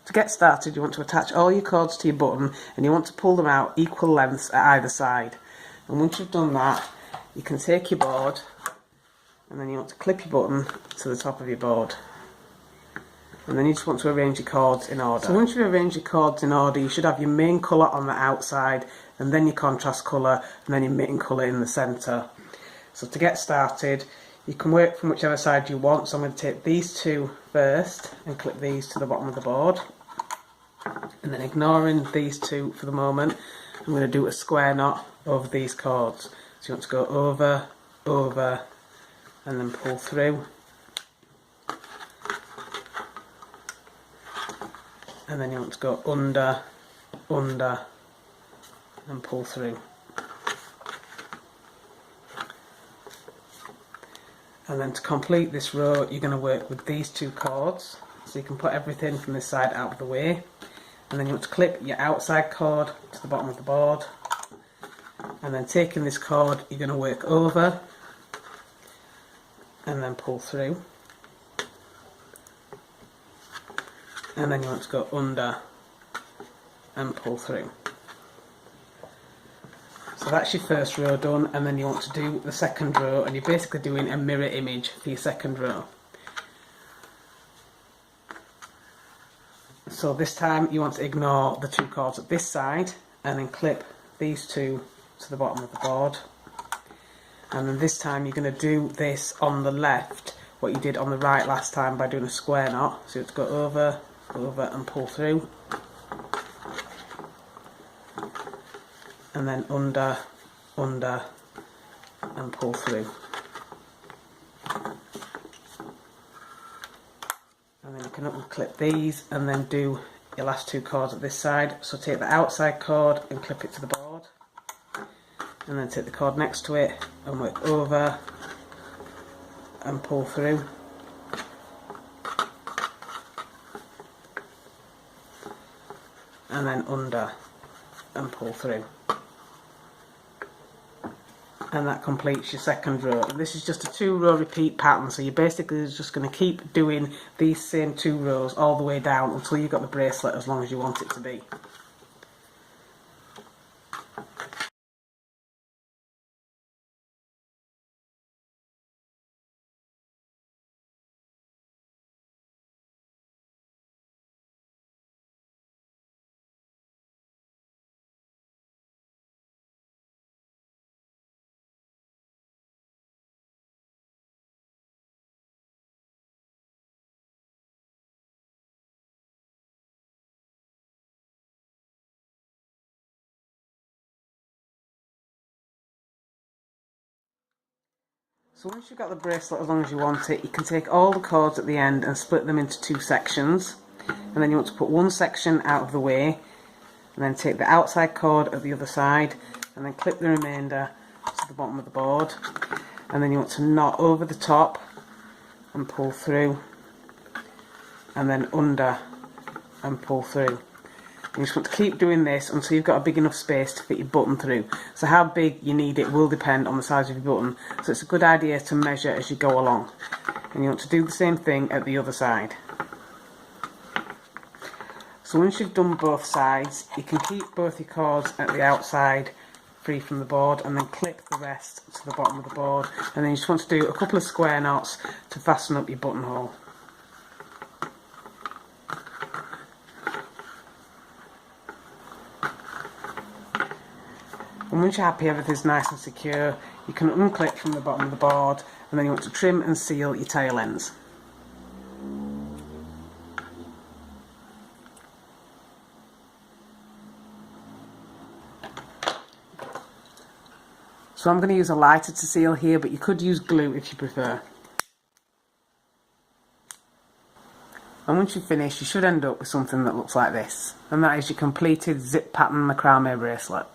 To get started, you want to attach all your cords to your button and you want to pull them out equal lengths at either side. And once you've done that, you can take your board and then you want to clip your button to the top of your board. And then you just want to arrange your cords in order. So once you've arranged your cords in order, you should have your main colour on the outside, and then your contrast colour, and then your main colour in the centre. So to get started, you can work from whichever side you want. So I'm going to take these two first and clip these to the bottom of the board. And then ignoring these two for the moment, I'm going to do a square knot over these cords. So you want to go over, over, and then pull through. And then you want to go under, under, and pull through. And then to complete this row, you're going to work with these two cords. So you can put everything from this side out of the way. And then you want to clip your outside cord to the bottom of the board. And then taking this cord, you're going to work over, and then pull through. And then you want to go under and pull through. So that's your first row done, and then you want to do the second row, and you're basically doing a mirror image for your second row. So this time you want to ignore the two cords at this side and then clip these two to the bottom of the board. And then this time you're going to do this on the left, what you did on the right last time by doing a square knot. So you have to go over, over and pull through, and then under, under and pull through, and then you can unclip these and then do your last two cords at this side. So take the outside cord and clip it to the board, and then take the cord next to it and work over and pull through. And then under and pull through. And that completes your second row. And this is just a 2-row repeat pattern, so you're basically just going to keep doing these same 2 rows all the way down until you've got the bracelet as long as you want it to be. So once you've got the bracelet as long as you want it, you can take all the cords at the end and split them into 2 sections. And then you want to put one section out of the way, and then take the outside cord at the other side, and then clip the remainder to the bottom of the board. And then you want to knot over the top and pull through, and then under and pull through. You just want to keep doing this until you've got a big enough space to fit your button through. So how big you need it will depend on the size of your button. So it's a good idea to measure as you go along. And you want to do the same thing at the other side. So once you've done both sides, you can keep both your cords at the outside free from the board and then clip the rest to the bottom of the board. And then you just want to do a couple of square knots to fasten up your buttonhole. And once you're happy everything's nice and secure, you can unclip from the bottom of the board, and then you want to trim and seal your tail ends. So I'm going to use a lighter to seal here, but you could use glue if you prefer. And once you've finished, you should end up with something that looks like this. And that is your completed zip pattern macrame bracelet.